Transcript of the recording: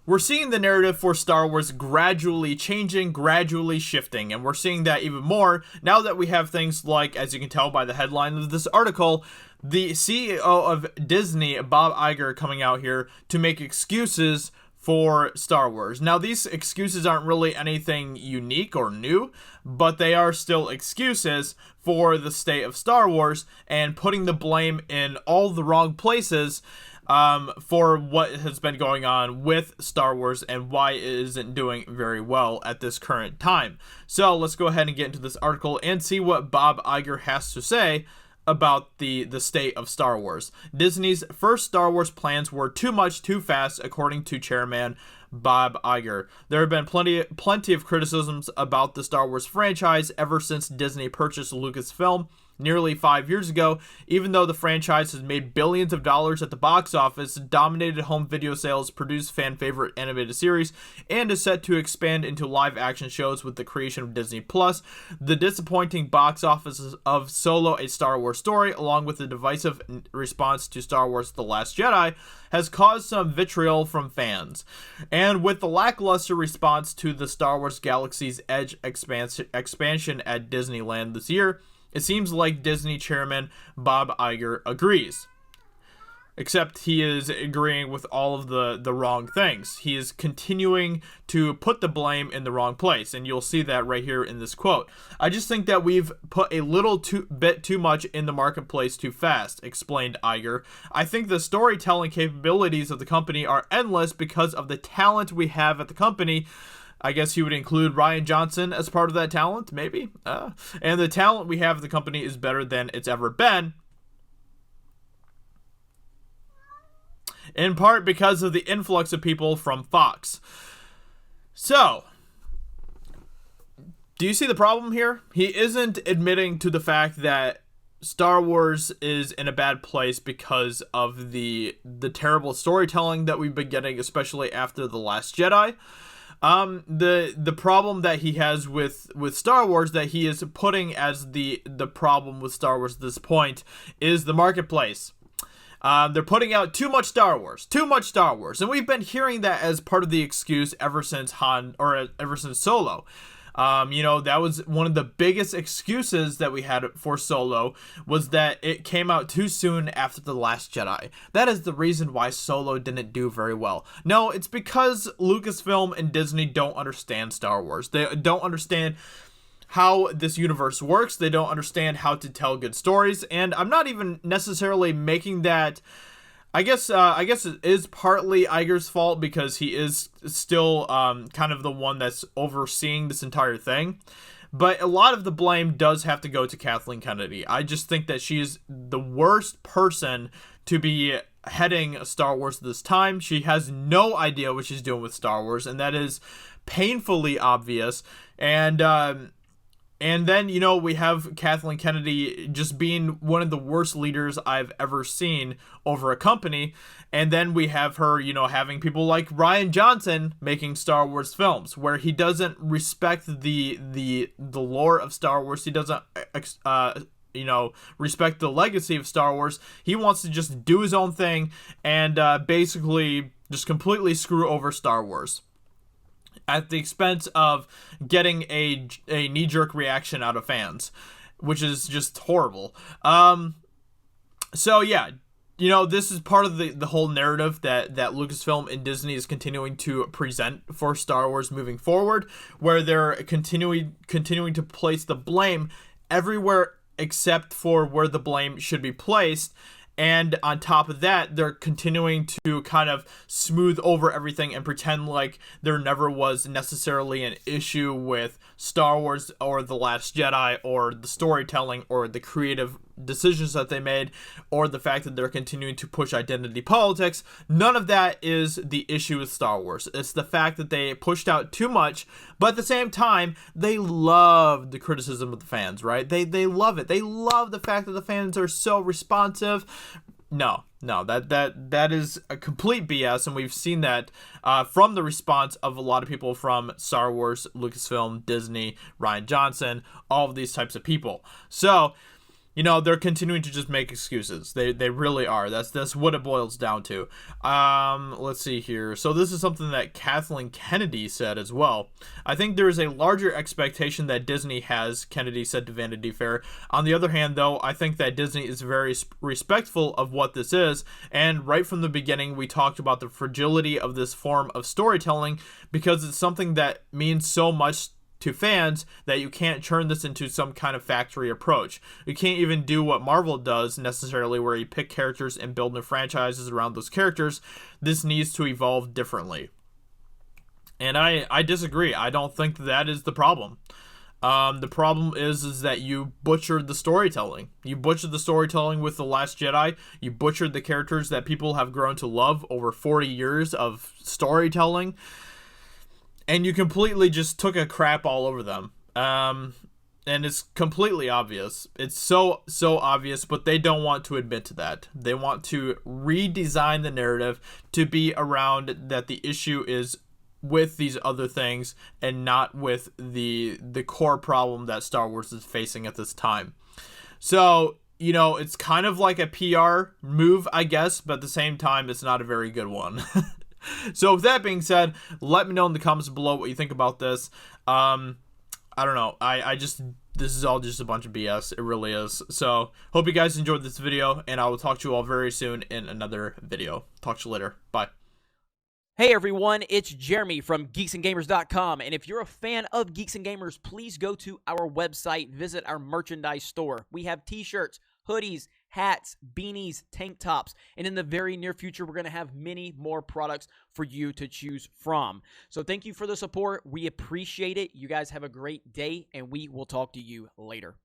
we're seeing the narrative for Star Wars gradually changing, gradually shifting, and we're seeing that even more now that we have things like, as you can tell by the headline of this article, the CEO of Disney, Bob Iger, coming out here to make excuses for Star Wars. Now, these excuses aren't really anything unique or new, but they are still excuses for the state of Star Wars and putting the blame in all the wrong places for what has been going on with Star Wars and why it isn't doing very well at this current time. So let's go ahead and get into this article and see what Bob Iger has to say about the state of Star Wars. Disney's first Star Wars plans were too much too fast, according to chairman Bob Iger. There have been plenty of criticisms about the Star Wars franchise ever since Disney purchased Lucasfilm nearly 5 years ago. Even though the franchise has made billions of dollars at the box office, dominated home video sales, produced fan favorite animated series, and is set to expand into live action shows with the creation of Disney Plus, the disappointing box office of Solo: A Star Wars Story, along with the divisive response to Star Wars: The Last Jedi, has caused some vitriol from fans. And with the lackluster response to the Star Wars Galaxy's Edge expansion at Disneyland this year, it seems like Disney chairman Bob Iger agrees. Except he is agreeing with all of the wrong things. He is continuing to put the blame in the wrong place, and you'll see that right here in this quote. I just think that we've put a little bit too much in the marketplace too fast, explained Iger. I think the storytelling capabilities of the company are endless because of the talent we have at the company. I guess you would include Rian Johnson as part of that talent, maybe. And the talent we have at the company is better than it's ever been. In part because of the influx of people from Fox. So, do you see the problem here? He isn't admitting to the fact that Star Wars is in a bad place because of the terrible storytelling that we've been getting, especially after The Last Jedi. The problem that he has with Star Wars, that he is putting as the problem with Star Wars at this point, is the marketplace. They're putting out too much Star Wars, and we've been hearing that as part of the excuse ever since ever since Solo. That was one of the biggest excuses that we had for Solo, was that it came out too soon after The Last Jedi. That is the reason why Solo didn't do very well. No, it's because Lucasfilm and Disney don't understand Star Wars. They don't understand how this universe works. They don't understand how to tell good stories, and I'm not even necessarily making that. I guess it is partly Iger's fault because he is still kind of the one that's overseeing this entire thing. But a lot of the blame does have to go to Kathleen Kennedy. I just think that she is the worst person to be heading Star Wars at this time. She has no idea what she's doing with Star Wars, and that is painfully obvious. And then, we have Kathleen Kennedy just being one of the worst leaders I've ever seen over a company. And then we have her, having people like Rian Johnson making Star Wars films, where he doesn't respect the lore of Star Wars. He doesn't, respect the legacy of Star Wars. He wants to just do his own thing and basically just completely screw over Star Wars at the expense of getting a knee-jerk reaction out of fans, which is just horrible. So yeah, this is part of the whole narrative that Lucasfilm and Disney is continuing to present for Star Wars moving forward, where they're continuing to place the blame everywhere except for where the blame should be placed. And on top of that, they're continuing to kind of smooth over everything and pretend like there never was necessarily an issue with Star Wars or The Last Jedi or the storytelling or the creative decisions that they made or the fact that they're continuing to push identity politics. None of that is the issue with Star Wars. It's the fact that they pushed out too much, but at the same time, they love the criticism of the fans, right? They love it. They love the fact that the fans are so responsive. No, that is a complete BS, and we've seen that from the response of a lot of people from Star Wars, Lucasfilm, Disney, Rian Johnson, all of these types of people. So they're continuing to just make excuses. They really are. That's what it boils down to. Let's see here. So this is something that Kathleen Kennedy said as well. I think there is a larger expectation that Disney has, Kennedy said to Vanity Fair. On the other hand, though, I think that Disney is very respectful of what this is, and right from the beginning, we talked about the fragility of this form of storytelling because it's something that means so much to fans that you can't turn this into some kind of factory approach. You can't even do what Marvel does necessarily, where you pick characters and build new franchises around those characters. This needs to evolve differently. And I disagree. I don't think that is the problem. The problem is that you butchered the storytelling. You butchered the storytelling with The Last Jedi. You butchered the characters that people have grown to love over 40 years of storytelling. And you completely just took a crap all over them. And it's completely obvious. It's so obvious, but they don't want to admit to that. They want to redesign the narrative to be around that the issue is with these other things and not with the core problem that Star Wars is facing at this time. So, it's kind of like a PR move, I guess, but at the same time, it's not a very good one. So with that being said, let me know in the comments below what you think about this. I don't know. This is all just a bunch of BS. It really is. So hope you guys enjoyed this video, and I will talk to you all very soon in another video. Talk to you later. Bye. Hey everyone, it's Jeremy from geeksandgamers.com, and if you're a fan of Geeks and Gamers, please go to our website, visit our merchandise store. We have t-shirts, hoodies, hats, beanies, tank tops, and in the very near future, we're going to have many more products for you to choose from. So thank you for the support. We appreciate it. You guys have a great day, and we will talk to you later.